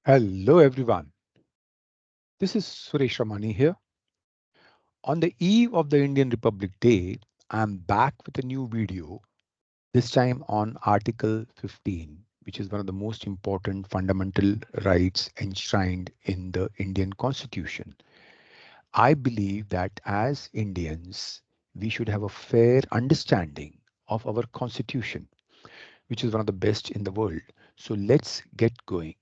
Hello everyone, this is Suresh Ramani here. On the eve of the Indian Republic Day, I'm back with a new video, this time on Article 15, which is one of the most important fundamental rights enshrined in the Indian Constitution. I believe that as Indians, we should have a fair understanding of our Constitution, which is one of the best in the world. So let's get going.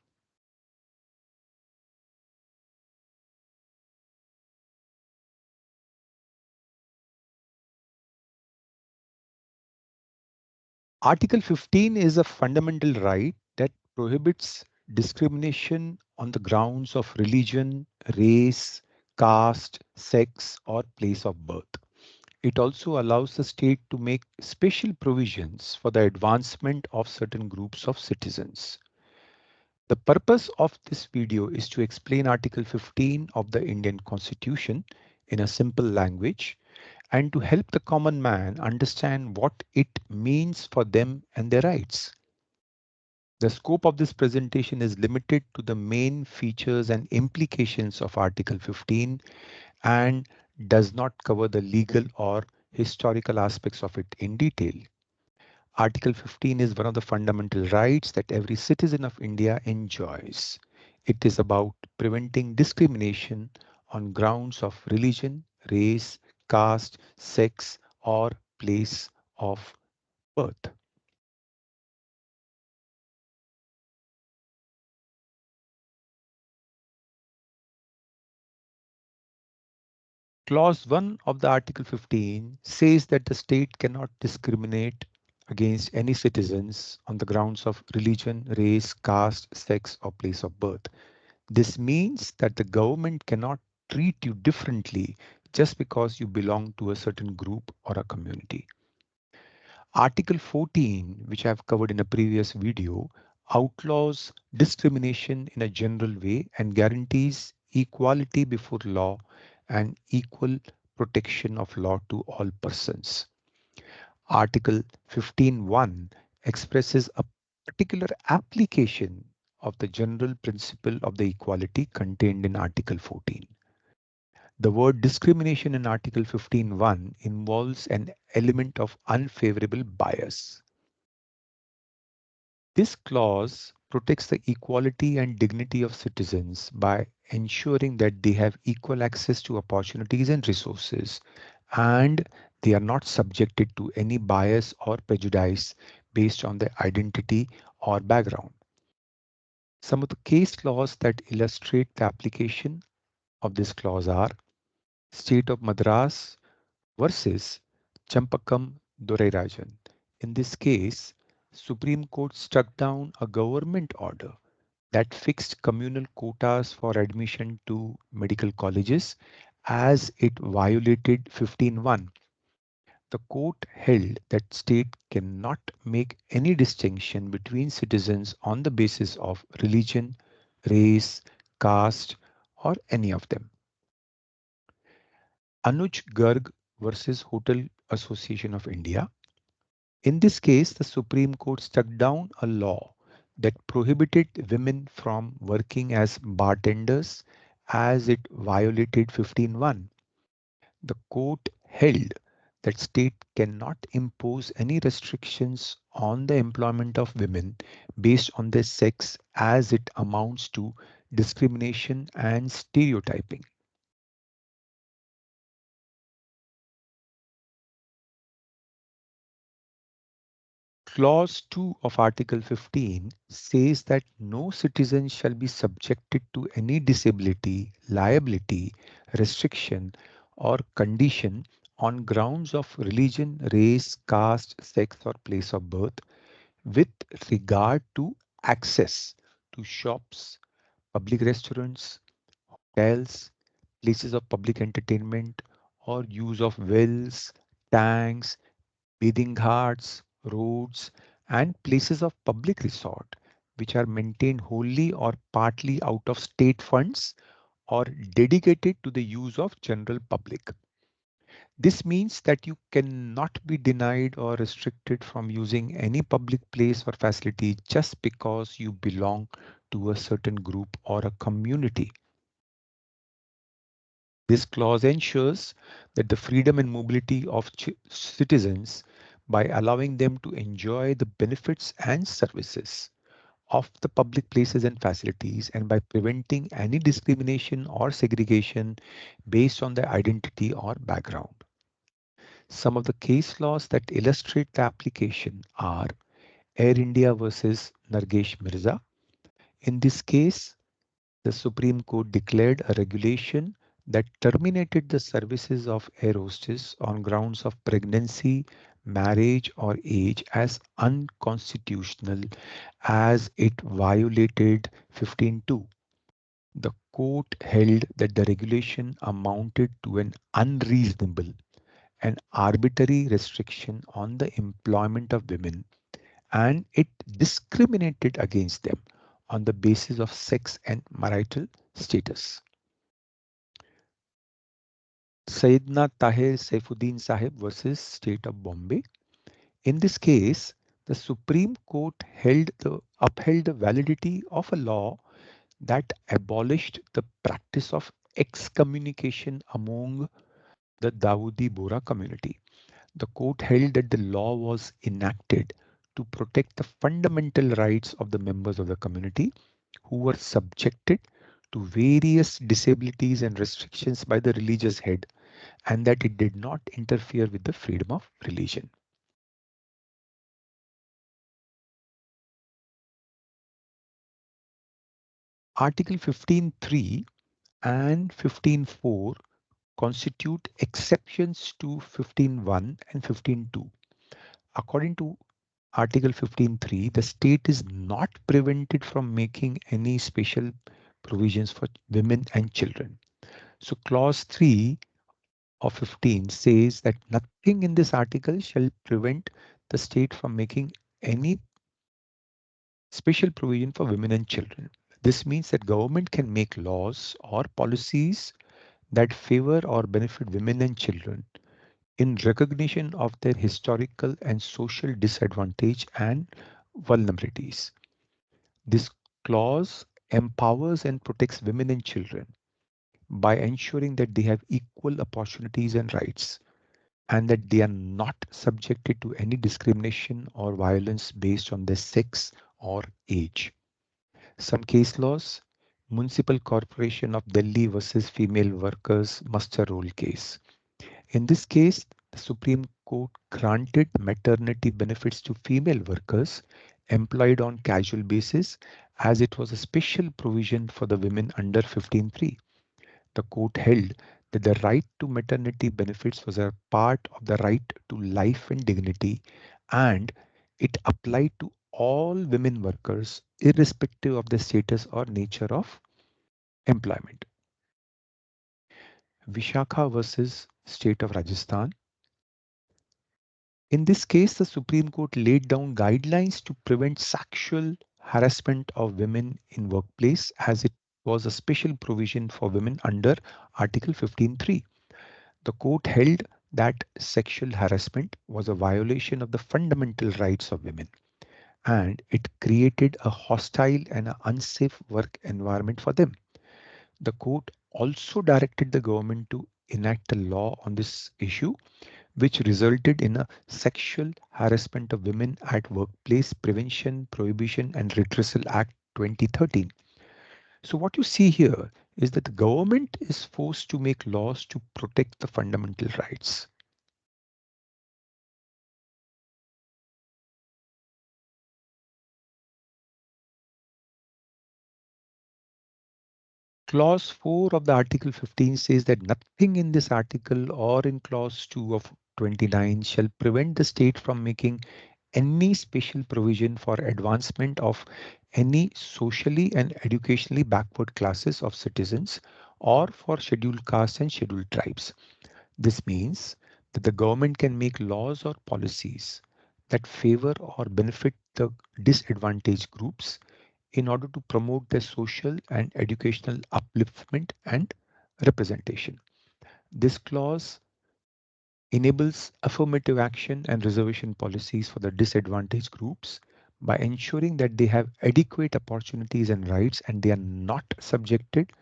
Article 15 is a fundamental right that prohibits discrimination on the grounds of religion, race, caste, sex, or place of birth. It also allows the state to make special provisions for the advancement of certain groups of citizens. The purpose of this video is to explain Article 15 of the Indian Constitution in a simple language and to help the common man understand what it means for them and their rights. The scope of this presentation is limited to the main features and implications of Article 15 and does not cover the legal or historical aspects of it in detail. Article 15 is one of the fundamental rights that every citizen of India enjoys. It is about preventing discrimination on grounds of religion, race, caste, sex, or place of birth. Clause 1 of the Article 15 says that the state cannot discriminate against any citizens on the grounds of religion, race, caste, sex, or place of birth. This means that the government cannot treat you differently just because you belong to a certain group or a community. Article 14, which I have covered in a previous video, outlaws discrimination in a general way and guarantees equality before law and equal protection of law to all persons. Article 15.1 expresses a particular application of the general principle of the equality contained in Article 14. The word discrimination in Article 15.1 involves an element of unfavorable bias. This clause protects the equality and dignity of citizens by ensuring that they have equal access to opportunities and resources, and they are not subjected to any bias or prejudice based on their identity or background. Some of the case laws that illustrate the application of this clause are State of Madras versus Champakam Dorairajan. In this case, Supreme Court struck down a government order that fixed communal quotas for admission to medical colleges as it violated 15.1. The court held that state cannot make any distinction between citizens on the basis of religion, race, caste, or any of them. Anuj Garg versus Hotel Association of India. In this case, the Supreme Court struck down a law that prohibited women from working as bartenders as it violated 15.1. The court held that state cannot impose any restrictions on the employment of women based on their sex as it amounts to discrimination and stereotyping. Clause 2 of Article 15 says that no citizen shall be subjected to any disability, liability, restriction, or condition on grounds of religion, race, caste, sex, or place of birth with regard to access to shops, public restaurants, hotels, places of public entertainment, or use of wells, tanks, bathing ghats, roads, and places of public resort, which are maintained wholly or partly out of state funds or dedicated to the use of general public. This means that you cannot be denied or restricted from using any public place or facility just because you belong to a certain group or a community. This clause ensures that the freedom and mobility of citizens by allowing them to enjoy the benefits and services of the public places and facilities and by preventing any discrimination or segregation based on their identity or background. Some of the case laws that illustrate the application are Air India versus Nargesh Mirza. In this case, the Supreme Court declared a regulation that terminated the services of air hostess on grounds of pregnancy, marriage, or age as unconstitutional as it violated 15.2. The court held that the regulation amounted to an unreasonable and arbitrary restriction on the employment of women, and it discriminated against them on the basis of sex and marital status. Sayyidina Tahir Saifuddin Sahib versus State of Bombay. In this case, the Supreme Court upheld the validity of a law that abolished the practice of excommunication among the Dawoodi Bohra community. The court held that the law was enacted to protect the fundamental rights of the members of the community who were subjected to various disabilities and restrictions by the religious head, and that it did not interfere with the freedom of religion. Article 15.3 and 15.4 constitute exceptions to 15.1 and 15.2. According to Article 15.3, the state is not prevented from making any special provisions for women and children. So clause 3 of 15 says that nothing in this article shall prevent the state from making any special provision for women and children. This means that government can make laws or policies that favor or benefit women and children in recognition of their historical and social disadvantage and vulnerabilities. This clause empowers and protects women and children by ensuring that they have equal opportunities and rights and that they are not subjected to any discrimination or violence based on their sex or age. Some case laws, Municipal Corporation of Delhi versus Female Workers Muster Roll case. In this case, the Supreme Court granted maternity benefits to female workers employed on casual basis as it was a special provision for the women under 15.3. The court held that the right to maternity benefits was a part of the right to life and dignity, and it applied to all women workers irrespective of the status or nature of employment. Vishakha versus State of Rajasthan. In this case, the Supreme Court laid down guidelines to prevent sexual harassment of women in workplace as it was a special provision for women under Article 15.3. The court held that sexual harassment was a violation of the fundamental rights of women and it created a hostile and an unsafe work environment for them. The court also directed the government to enact a law on this issue which resulted in a Sexual Harassment of Women at Workplace Prevention, Prohibition and Redressal Act 2013. So what you see here is that the government is forced to make laws to protect the fundamental rights. Clause 4 of the Article 15 says that nothing in this article or in Clause 2 of 29 shall prevent the state from making any special provision for advancement of any socially and educationally backward classes of citizens or for scheduled castes and scheduled tribes. This means that the government can make laws or policies that favor or benefit the disadvantaged groups in order to promote their social and educational upliftment and representation. This clause enables affirmative action and reservation policies for the disadvantaged groups by ensuring that they have adequate opportunities and rights and they are not subjected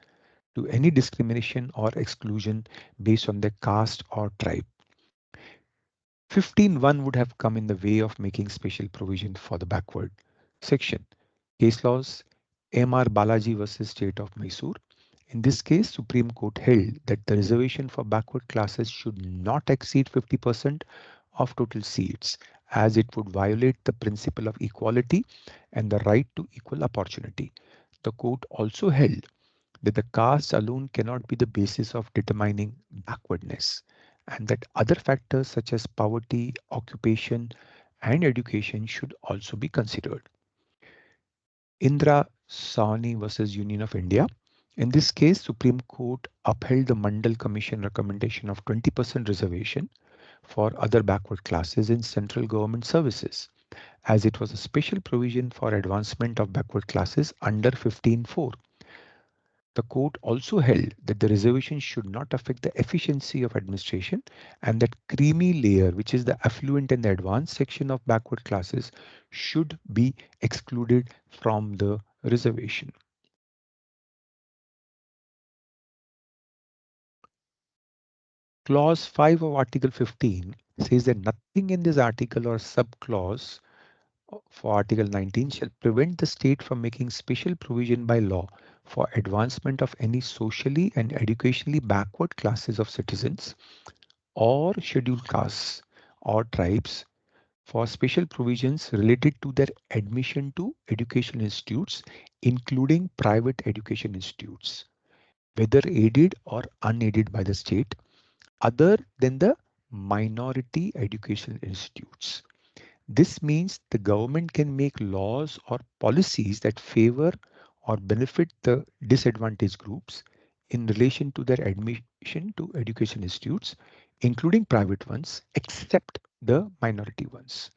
to any discrimination or exclusion based on their caste or tribe. 15.1 would have come in the way of making special provision for the backward section. Case laws, M.R. Balaji versus State of Mysore. In this case, Supreme Court held that the reservation for backward classes should not exceed 50% of total seats, as it would violate the principle of equality and the right to equal opportunity. The court also held that the caste alone cannot be the basis of determining backwardness, and that other factors such as poverty, occupation, and education should also be considered. Indra Sawhney versus Union of India. In this case, Supreme Court upheld the Mandal Commission recommendation of 20% reservation for other backward classes in central government services, as it was a special provision for advancement of backward classes under 15.4. The court also held that the reservation should not affect the efficiency of administration and that creamy layer, which is the affluent and the advanced section of backward classes, should be excluded from the reservation. Clause 5 of Article 15 says that nothing in this article or subclause for Article 19 shall prevent the state from making special provision by law for advancement of any socially and educationally backward classes of citizens or scheduled castes or tribes for special provisions related to their admission to education institutes, including private education institutes, whether aided or unaided by the state, other than the minority education institutes. This means the government can make laws or policies that favor or benefit the disadvantaged groups in relation to their admission to education institutes, including private ones, except the minority ones.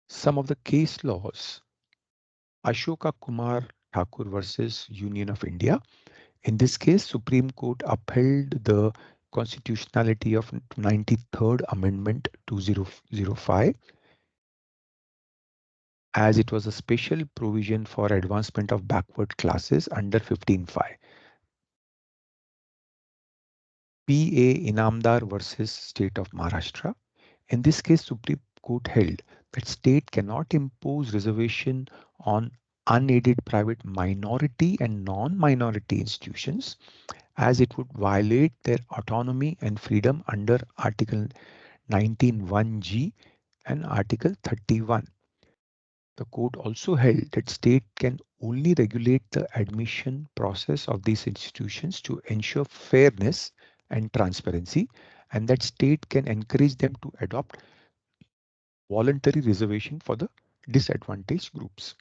Some of the case laws: Ashoka Kumar Thakur versus Union of India. In this case, Supreme Court upheld the constitutionality of 93rd Amendment 2005, as it was a special provision for advancement of backward classes under 15.5. P.A. Inamdar versus State of Maharashtra. In this case, Supreme Court held that state cannot impose reservation on unaided private minority and non-minority institutions, as it would violate their autonomy and freedom under Article 19(1)(g) and Article 31. The court also held that state can only regulate the admission process of these institutions to ensure fairness and transparency, and that state can encourage them to adopt voluntary reservation for the disadvantaged groups.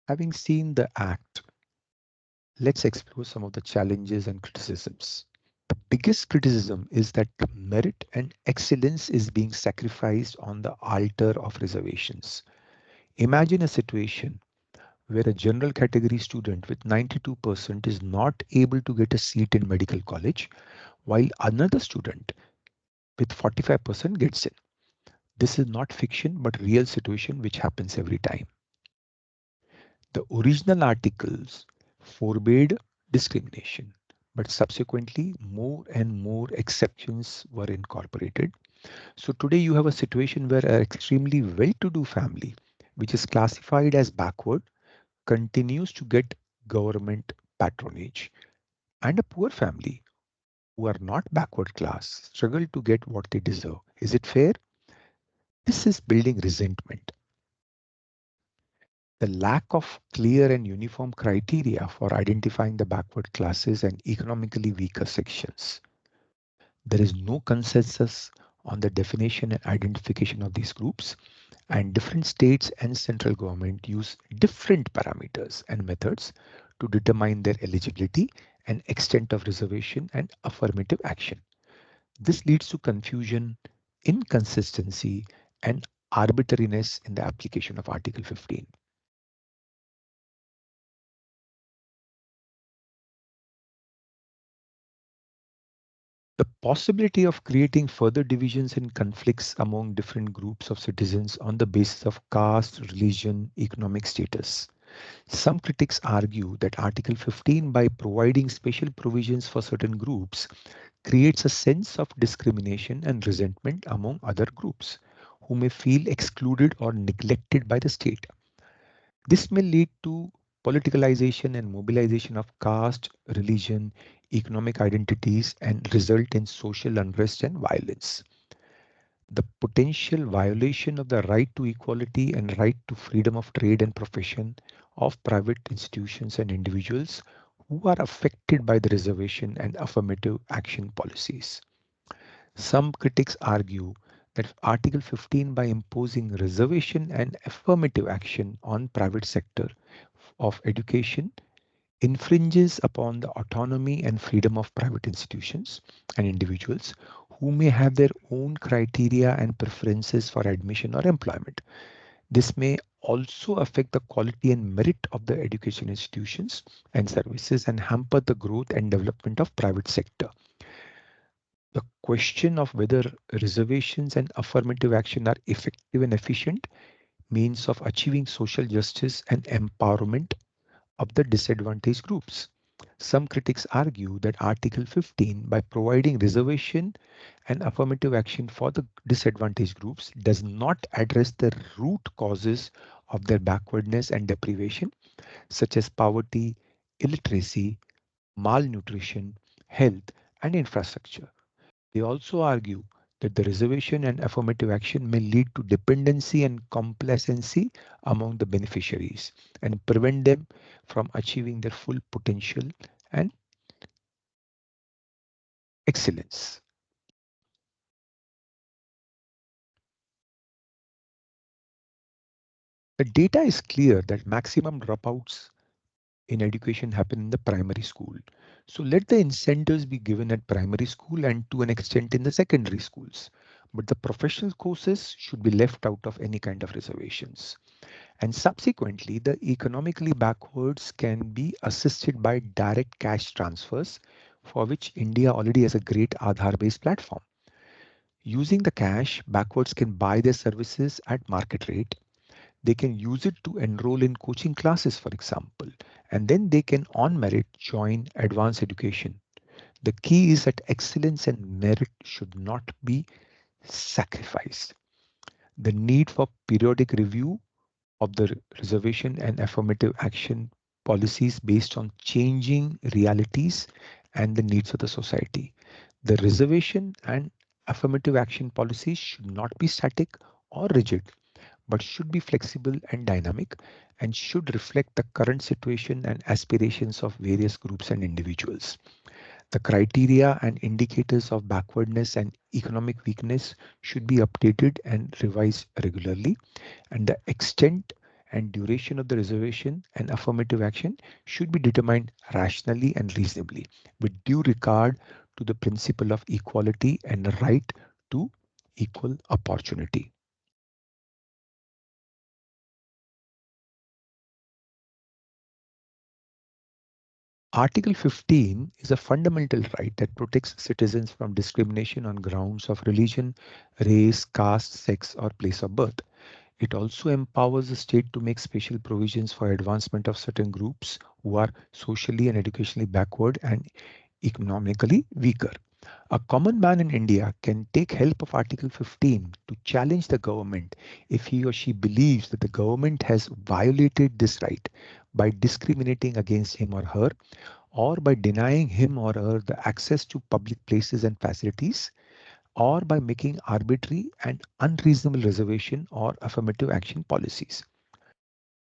Having seen the act, let's explore some of the challenges and criticisms. The biggest criticism is that merit and excellence is being sacrificed on the altar of reservations. Imagine a situation where a general category student with 92% is not able to get a seat in medical college, while another student with 45% gets in. This is not fiction, but real situation which happens every time. The original articles forbade discrimination, but subsequently more and more exceptions were incorporated. So today you have a situation where an extremely well-to-do family, which is classified as backward, continues to get government patronage, and a poor family who are not backward class struggle to get what they deserve. Is it fair? This is building resentment. The lack of clear and uniform criteria for identifying the backward classes and economically weaker sections. There is no consensus on the definition and identification of these groups, and different states and central government use different parameters and methods to determine their eligibility and extent of reservation and affirmative action. This leads to confusion, inconsistency, and arbitrariness in the application of Article 15. The possibility of creating further divisions and conflicts among different groups of citizens on the basis of caste, religion, economic status. Some critics argue that Article 15, by providing special provisions for certain groups, creates a sense of discrimination and resentment among other groups who may feel excluded or neglected by the state. This may lead to politicalization and mobilization of caste, religion, economic identities, and result in social unrest and violence. The potential violation of the right to equality and right to freedom of trade and profession of private institutions and individuals who are affected by the reservation and affirmative action policies. Some critics argue that Article 15, by imposing reservation and affirmative action on private sector of education, infringes upon the autonomy and freedom of private institutions and individuals who may have their own criteria and preferences for admission or employment. This may also affect the quality and merit of the education institutions and services and hamper the growth and development of private sector. The question of whether reservations and affirmative action are effective and efficient means of achieving social justice and empowerment of the disadvantaged groups. Some critics argue that Article 15, by providing reservation and affirmative action for the disadvantaged groups, does not address the root causes of their backwardness and deprivation, such as poverty, illiteracy, malnutrition, health, and infrastructure. They also argue that the reservation and affirmative action may lead to dependency and complacency among the beneficiaries and prevent them from achieving their full potential and excellence. The data is clear that maximum dropouts in education happen in the primary school. So let the incentives be given at primary school and to an extent in the secondary schools. But the professional courses should be left out of any kind of reservations. And subsequently, the economically backwards can be assisted by direct cash transfers, for which India already has a great Aadhaar based platform. Using the cash, backwards can buy their services at market rate. They can use it to enroll in coaching classes, for example, and then they can, on merit, join advanced education. The key is that excellence and merit should not be sacrificed. The need for periodic review of the reservation and affirmative action policies based on changing realities and the needs of the society. The reservation and affirmative action policies should not be static or rigid, but should be flexible and dynamic and should reflect the current situation and aspirations of various groups and individuals. The criteria and indicators of backwardness and economic weakness should be updated and revised regularly, and the extent and duration of the reservation and affirmative action should be determined rationally and reasonably with due regard to the principle of equality and the right to equal opportunity. Article 15 is a fundamental right that protects citizens from discrimination on grounds of religion, race, caste, sex, or place of birth. It also empowers the state to make special provisions for advancement of certain groups who are socially and educationally backward and economically weaker. A common man in India can take help of Article 15 to challenge the government if he or she believes that the government has violated this right by discriminating against him or her, or by denying him or her the access to public places and facilities, or by making arbitrary and unreasonable reservation or affirmative action policies.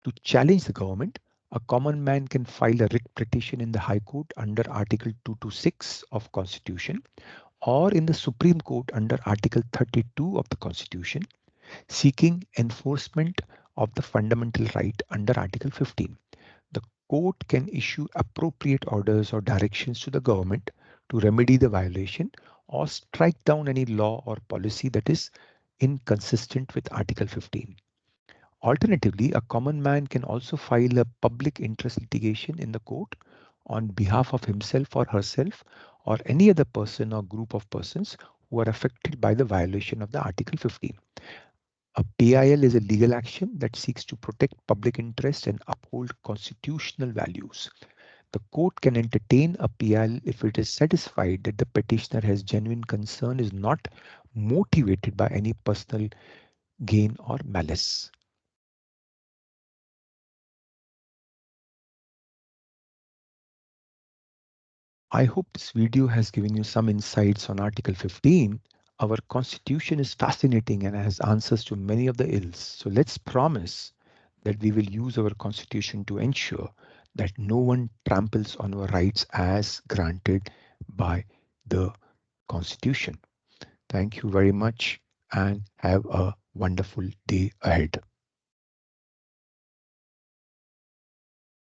To challenge the government, a common man can file a writ petition in the High Court under Article 226 of Constitution or in the Supreme Court under Article 32 of the Constitution, seeking enforcement of the fundamental right under Article 15. The court can issue appropriate orders or directions to the government to remedy the violation or strike down any law or policy that is inconsistent with Article 15. Alternatively, a common man can also file a public interest litigation in the court on behalf of himself or herself or any other person or group of persons who are affected by the violation of the Article 15. A PIL is a legal action that seeks to protect public interest and uphold constitutional values. The court can entertain a PIL if it is satisfied that the petitioner has genuine concern, is not motivated by any personal gain or malice. I hope this video has given you some insights on Article 15. Our constitution is fascinating and has answers to many of the ills. So let's promise that we will use our constitution to ensure that no one tramples on our rights as granted by the constitution. Thank you very much and have a wonderful day ahead.